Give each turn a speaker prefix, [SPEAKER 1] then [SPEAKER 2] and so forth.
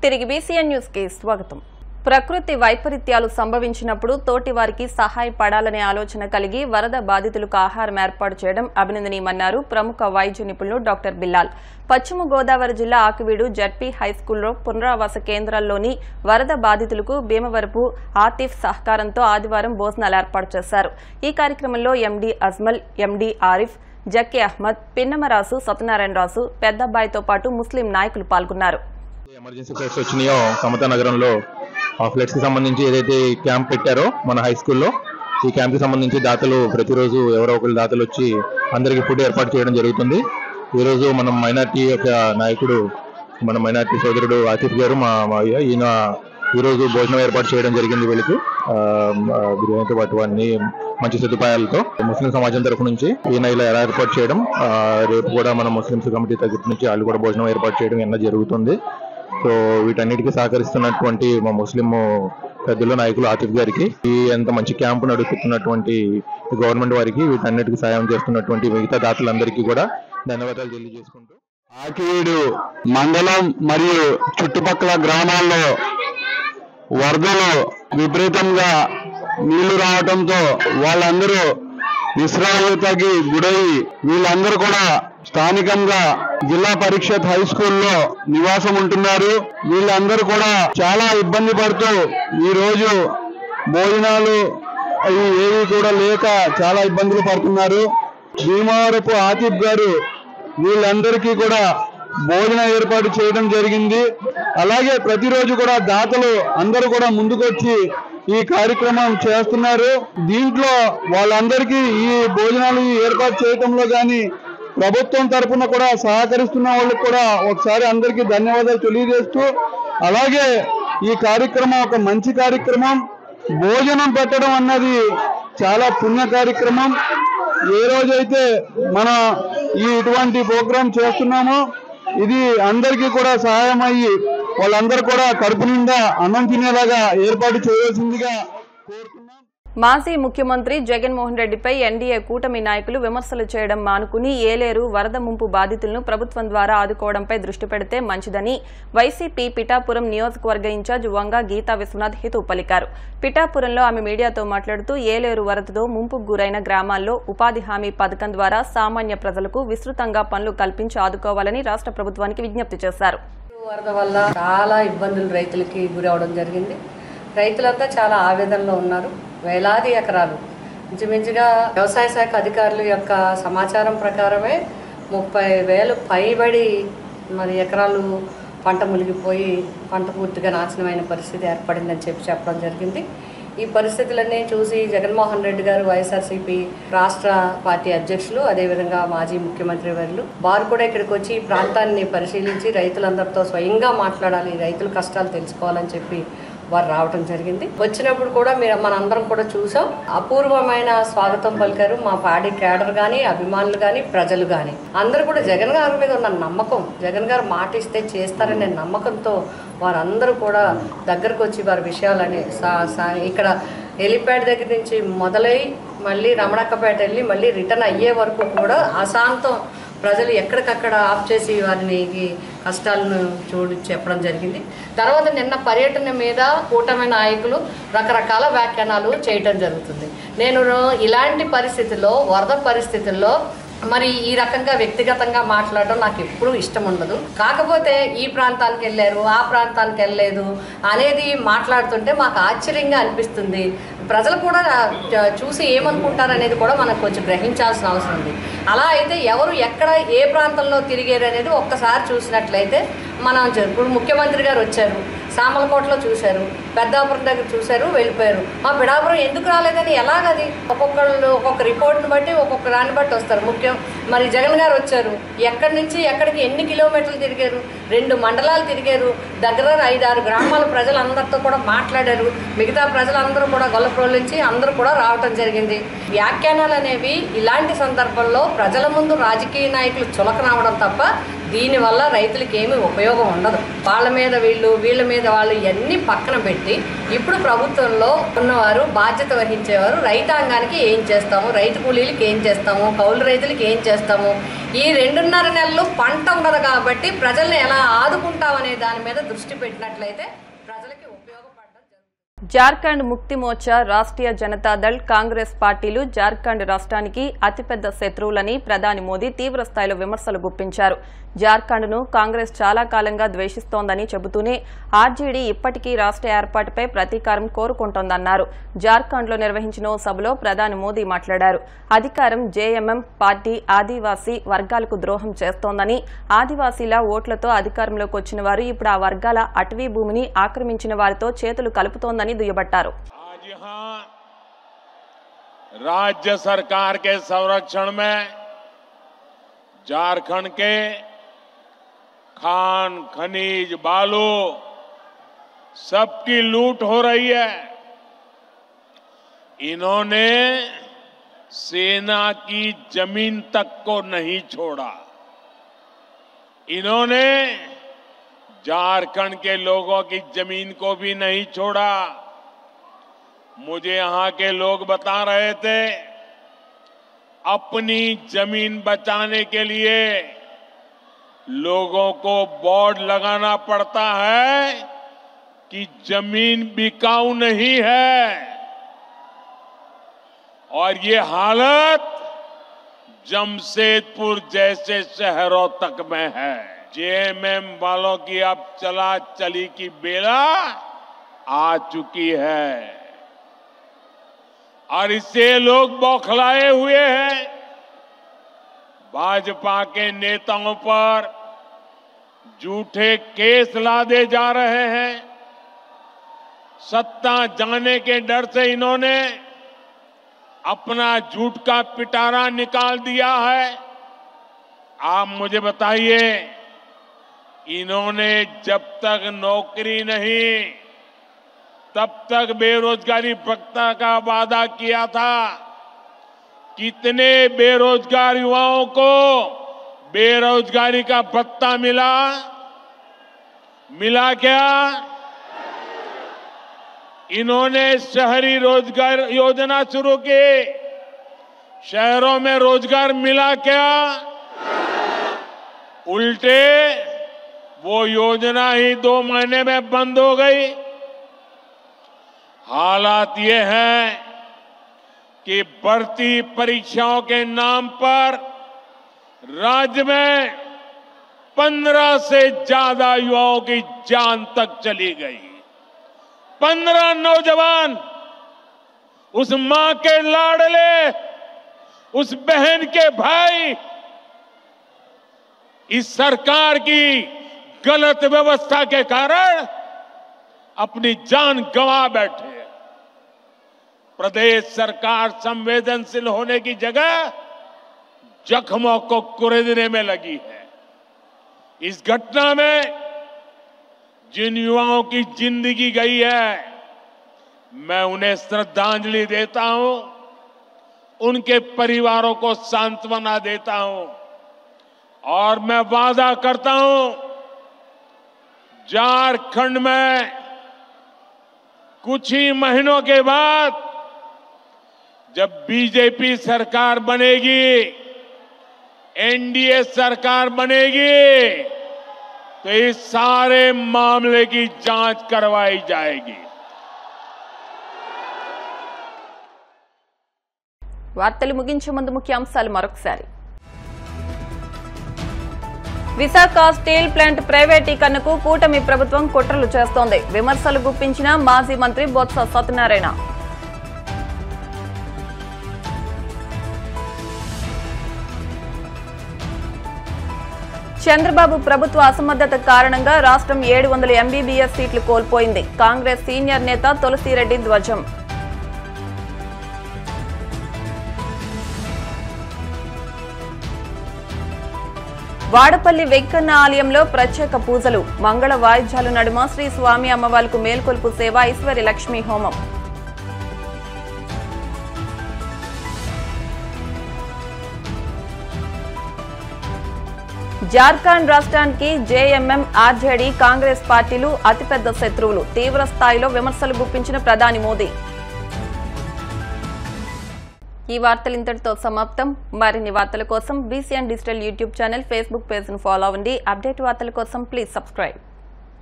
[SPEAKER 1] తిరిగి BCN news కి స్వాగతం. ప్రకృతి వైపరీత్యాలు సంభవించినప్పుడు తోటి వారికి సహాయపడాలనే ఆలోచన కలిగి వరద బాధితులకు ఆహారం ఏర్పాటు చేయడం అభినందనీయమన్నారు ప్రముఖ వైద్య నిపుణులు డాక్టర్ బిల్లాల్. పశ్చిమ గోదావరి జిల్లా ఆకివీడు జడ్పీ హైస్కూల్లో పునరావాస కేంద్రాల్లోని వరద బాధితులకు భీమవరపు ఆతిఫ్ సహకారంతో ఆదివారం భోజనాలు ఏర్పాటు చేశారు. ఈ కార్యక్రమంలో ఎండీ అజ్మల్, ఎండీ ఆరిఫ్, జక్కీ అహ్మద్, పిన్నమరాసు సత్యనారాయణరాజు, పెద్దబ్బాయితో పాటు ముస్లిం నాయకులు పాల్గొన్నారు.
[SPEAKER 2] ఎమర్జెన్సీ ఫ్లడ్స్ వచ్చినాయో సమతా నగరంలో ఆ ఫ్లడ్స్ కి సంబంధించి ఏదైతే క్యాంప్ పెట్టారో మన హై స్కూల్లో, ఈ క్యాంప్ కి సంబంధించి దాతలు ప్రతిరోజు ఎవరో ఒకరు దాతలు వచ్చి అందరికి ఫుడ్ ఏర్పాటు చేయడం జరుగుతుంది. ఈరోజు మనం మైనార్టీ యొక్క నాయకుడు, మన మైనార్టీ సోదరుడు ఆతిఫ్ గారు మా ఈయన ఈరోజు భోజనం ఏర్పాటు చేయడం జరిగింది. వీళ్ళకి బిర్యానీతో పాటు అన్ని మంచి సదుపాయాలతో ముస్లిం సమాజం తరఫు నుంచి ఈయన ఇలా ఎలా ఏర్పాటు చేయడం, రేపు కూడా మన ముస్లింస్ కమిటీ తరఫు నుంచి వాళ్ళు కూడా భోజనం ఏర్పాటు చేయడం ఎన్నో జరుగుతుంది. సో వీటన్నిటికీ సహకరిస్తున్నటువంటి మా ముస్లిం పెద్దలు నాయకులు ఆతిఫ్ గారికి, ఈ ఎంత మంచి క్యాంపు నడుపుతున్నటువంటి గవర్నమెంట్ వారికి, వీటన్నిటికీ సాయం చేస్తున్నటువంటి మిగతా దాతలందరికీ కూడా ధన్యవాదాలు తెలియజేసుకుంటూ,
[SPEAKER 3] ఆకివీడు మండలం మరియు చుట్టుపక్కల గ్రామాల్లో వరదలు విపరీతంగా నీళ్లు రావడంతో వాళ్ళందరూ నిస్సహాయతకి గురై వీళ్ళందరూ కూడా స్థానికంగా జిల్లా పరిషత్ హై స్కూల్లో నివాసం ఉంటున్నారు. వీళ్ళందరూ కూడా చాలా ఇబ్బంది పడుతూ ఈ రోజు భోజనాలు ఏవి కూడా లేక చాలా ఇబ్బందులు పడుతున్నారు. భీమవరపు ఆతిఫ్ గారు వీళ్ళందరికీ కూడా భోజన ఏర్పాటు చేయడం జరిగింది. అలాగే ప్రతిరోజు కూడా దాతలు అందరూ కూడా ముందుకొచ్చి ఈ కార్యక్రమం చేస్తున్నారు. దీంట్లో వాళ్ళందరికీ ఈ భోజనాలు ఏర్పాటు చేయడంలో కానీ ప్రభుత్వం తరఫున కూడా సహకరిస్తున్న వాళ్ళకి కూడా ఒకసారి అందరికీ ధన్యవాదాలు తెలియజేస్తూ, అలాగే ఈ కార్యక్రమం ఒక మంచి కార్యక్రమం. భోజనం పెట్టడం అన్నది చాలా పుణ్య కార్యక్రమం. ఏ రోజైతే మన ఇటువంటి ప్రోగ్రాం చేస్తున్నామో ఇది అందరికీ కూడా సహాయం అయ్యి వాళ్ళందరూ కూడా కడుపు నిండా అన్నం తినేలాగా ఏర్పాటు చేయాల్సిందిగా కోరుతున్నాం.
[SPEAKER 1] మాజీ ముఖ్యమంత్రి జగన్మోహన్ రెడ్డిపై ఎన్డీఏ కూటమి నాయకులు విమర్శలు చేయడం మానుకుని ఏలేరు వరద ముంపు బాధితులను ప్రభుత్వం ద్వారా ఆదుకోవడంపై దృష్టి పెడితే మంచిదని వైసీపీ పిఠాపురం నియోజకవర్గ ఇన్ఛార్జ్ వంగ గీతా విశ్వనాథ్ హితవు పలికారు. పిఠాపురంలో ఆమె మీడియాతో మాట్లాడుతూ ఏలేరు వరదతో ముంపుకు గురైన గ్రామాల్లో ఉపాధి హామీ పథకం ద్వారా సామాన్య ప్రజలకు విస్తృతంగా పనులు కల్పించి ఆదుకోవాలని రాష్ట్ర ప్రభుత్వానికి విజ్ఞప్తి చేశారు.
[SPEAKER 4] వరద వల్ల చాలా ఇబ్బందులు రైతులకి గురవడం జరిగింది. రైతులంతా చాలా ఆవేదనలో ఉన్నారు. వేలాది ఎకరాలు, ఇంచుమించుగా వ్యవసాయ శాఖ అధికారుల యొక్క సమాచారం ప్రకారమే 30,000 పైబడి మరి ఎకరాలు పంట మునిగిపోయి పంట పూర్తిగా నాశనమైన పరిస్థితి ఏర్పడిందని చెప్పడం జరిగింది. ఈ పరిస్థితులన్నీ చూసి జగన్మోహన్ రెడ్డి గారు, వైఎస్ఆర్సీపీ రాష్ట్ర పార్టీ అధ్యక్షులు, అదేవిధంగా మాజీ ముఖ్యమంత్రి వర్యులు వారు కూడా ఇక్కడికి వచ్చి ఈ ప్రాంతాన్ని పరిశీలించి రైతులందరితో స్వయంగా మాట్లాడాలి, రైతుల కష్టాలు తెలుసుకోవాలని చెప్పి వారు రావడం జరిగింది. వచ్చినప్పుడు కూడా మనందరం కూడా చూసాం. అపూర్వమైన స్వాగతం పలికారు మా పార్టీ క్యాడర్ కానీ, అభిమానులు కానీ, ప్రజలు కానీ. అందరూ కూడా జగన్ గారి మీద ఉన్న నమ్మకం, జగన్ గారు మాట ఇస్తే చేస్తారనే నమ్మకంతో వారందరూ కూడా దగ్గరకు వచ్చి వారి విషయాలని ఇక్కడ హెలిప్యాడ్ దగ్గర నుంచి మొదలై మళ్ళీ రమణక్కపేట వెళ్ళి మళ్ళీ రిటర్న్ అయ్యే వరకు కూడా అశాంతం ప్రజలు ఎక్కడికక్కడ ఆఫ్ చేసి వారిని కష్టాలను చెప్పడం జరిగింది. తర్వాత నిన్న పర్యటన మీద కూటమి నాయకులు రకరకాల వ్యాఖ్యానాలు చేయటం జరుగుతుంది. నేను ఇలాంటి పరిస్థితుల్లో, వరద పరిస్థితుల్లో మరి ఈ రకంగా వ్యక్తిగతంగా మాట్లాడడం నాకు ఎప్పుడూ ఇష్టం ఉండదు. కాకపోతే ఈ ప్రాంతానికి వెళ్ళారు, ఆ ప్రాంతానికి వెళ్ళలేదు అనేది మాట్లాడుతుంటే మాకు ఆశ్చర్యంగా అనిపిస్తుంది. ప్రజలు కూడా చూసి ఏమనుకుంటారు అనేది కూడా మనకు కొంచెం గ్రహించాల్సిన అవసరం ఉంది. అలా అయితే ఎవరు ఎక్కడ ఏ ప్రాంతంలో తిరిగారు అనేది ఒక్కసారి చూసినట్లయితే మనం ఇప్పుడు ముఖ్యమంత్రి గారు వచ్చారు, సామలకోటలో చూశారు, పెద్దాపురం దగ్గర చూశారు, వెళ్ళిపోయారు. మా పిఠాపురం ఎందుకు రాలేదని ఎలాగది ఒక్కొక్కళ్ళు ఒక్కొక్క రిపోర్ట్ని బట్టి ఒక్కొక్క దాన్ని బట్టి వస్తారు. మరి జగన్ గారు వచ్చారు, ఎక్కడి నుంచి ఎక్కడికి ఎన్ని కిలోమీటర్లు తిరిగారు, 2 మండలాలు తిరిగారు, దగ్గర 5-6 గ్రామాల ప్రజలందరితో కూడా మాట్లాడారు. మిగతా ప్రజలందరూ కూడా గొల్లప్రోలు నుంచి అందరూ కూడా రావటం జరిగింది. వ్యాఖ్యానాలు అనేవి ఇలాంటి సందర్భంలో ప్రజల ముందు రాజకీయ నాయకులు చులకనవడం తప్ప దీనివల్ల రైతులకి ఏమీ ఉపయోగం ఉండదు. వాళ్ళ మీద వీళ్ళ మీద వాళ్ళు ఇవన్నీ పక్కన పెట్టి ఇప్పుడు ప్రభుత్వంలో ఉన్నవారు బాధ్యత వహించేవారు రైతాంగానికి ఏం చేస్తాము, రైతు కూలీలకి ఏం చేస్తాము, కౌలు రైతులకి ఏం చేస్తాము, ఈ 2.5 నెలలు పంట ఉండదు కాబట్టి ప్రజల్ని ఎలా ఆదుకుంటామనే దాని మీద దృష్టి పెట్టినట్లయితే ప్రజలకి ఉపయోగపడడం జరుగుతుంది.
[SPEAKER 1] జార్ఖండ్ ముక్తి మోర్చా, రాష్ట్రీయ జనతాదళ్, కాంగ్రెస్ పార్టీలు జార్ఖండ్ రాష్ట్రానికి అతిపెద్ద శత్రువులని ప్రధాని మోదీ తీవ్రస్థాయిలో విమర్శలు గుప్పించారు. జార్ఖండ్ను కాంగ్రెస్ చాలా కాలంగా ద్వేషిస్తోందని చెబుతూనే ఆర్జేడీ ఇప్పటికీ రాష్ట్ర ఏర్పాటుపై ప్రతీకారం కోరుకుంటోందన్నారు. జార్ఖండ్లో నిర్వహించిన ఓ సభలో ప్రధాని మోదీ మాట్లాడారు. అధికారం జేఎంఎం పార్టీ ఆదివాసీ వర్గాలకు ద్రోహం చేస్తోందని, ఆదివాసీల ఓట్లతో అధికారంలోకి వచ్చిన వారు ఇప్పుడు ఆ వర్గాల అటవీ భూమిని ఆక్రమించిన వారితో చేతులు కలుపుతోందని దుయ్యబట్టారు.
[SPEAKER 5] राज्य सरकार के संरक्षण में झारखंड के खान खनिज बालू सबकी लूट हो रही है। इन्होंने सेना की जमीन तक को नहीं छोड़ा। इन्होंने झारखंड के लोगों की जमीन को भी नहीं छोड़ा। मुझे यहां के लोग बता रहे थे, अपनी जमीन बचाने के लिए लोगों को बोर्ड लगाना पड़ता है कि जमीन बिकाऊ नहीं है। और ये हालत जमशेदपुर जैसे शहरों तक में है। जेएमएम वालों की अब चला चली की बेला आ चुकी है और इससे लोग बौखलाए हुए हैं। भाजपा के नेताओं पर झूठे केस लादे जा रहे हैं। सत्ता जाने के डर से इन्होंने अपना झूठ का पिटारा निकाल दिया है। आप मुझे बताइए, इन्होंने जब तक नौकरी नहीं तब तक बेरोजगारी भत्ता का वादा किया था। कितने बेरोजगार युवाओं को बेरोजगारी का भत्ता मिला क्या? इन्होंने शहरी रोजगार योजना शुरू की, शहरों में रोजगार मिला क्या? उल्टे वो योजना ही 2 महीने में बंद हो गई। हालात ये हैं कि भर्ती परीक्षाओं के नाम पर राज्य में 15 से ज्यादा युवाओं की जान तक चली गई। 15 नौजवान, उस मां के लाडले, उस बहन के भाई इस सरकार की गलत व्यवस्था के कारण अपनी जान गंवा बैठे। प्रदेश सरकार संवेदनशील होने की जगह जख्मों को कुरेदने में लगी है। इस घटना में जिन युवाओं की जिंदगी गई है, मैं उन्हें श्रद्धांजलि देता हूं, उनके परिवारों को सांत्वना देता हूं और मैं वादा करता हूं, झारखंड में कुछ ही महीनों के बाद जब बीजेपी सरकार बनेगी, एनडीए सरकार बनेगी, तो इस सारे मामले की जांच करवाई जाएगी।
[SPEAKER 1] వార్తలు ముగించే ముందు ముఖ్యాంశాలు మరొకసారి. విశాఖ స్టీల్ ప్లాంట్ ప్రైవేటీకరణకు కూటమి ప్రభుత్వం కుట్రలు చేస్తోంది. విమర్శలు గుప్పించిన మాజీ మంత్రి బొత్స సత్యనారాయణ. చంద్రబాబు ప్రభుత్వ అసమర్థత కారణంగా రాష్ట్రం 700 ఎంబీబీఎస్ సీట్లు కోల్పోయింది. కాంగ్రెస్ సీనియర్ నేత తులసిరెడ్డి ధ్వజం. వాడపల్లి వెంకన్న ఆలయంలో ప్రత్యేక పూజలు. మంగళ వాయిద్యాల నడుమ శ్రీ స్వామి అమ్మవార్లకు మేల్కొల్పు సేవ, ఐశ్వర్య లక్ష్మీ హోమం. జార్ఖండ్ రాష్ట్రానికి జేఎంఎం, ఆర్జేడీ, కాంగ్రెస్ పార్టీలు అతిపెద్ద శత్రువులు. తీవ్ర స్థాయిలో విమర్శలు గుప్పించిన ప్రధాని మోదీ. ఈ వార్తలు ఇంతటితో సమాప్తం. మరిన్ని వార్తల కోసం BCN digital YouTube channel, Facebook page ను ఫాలో అవ్వండి. అప్డేట్ వార్తల కోసం ప్లీజ్ సబ్స్క్రైబ్.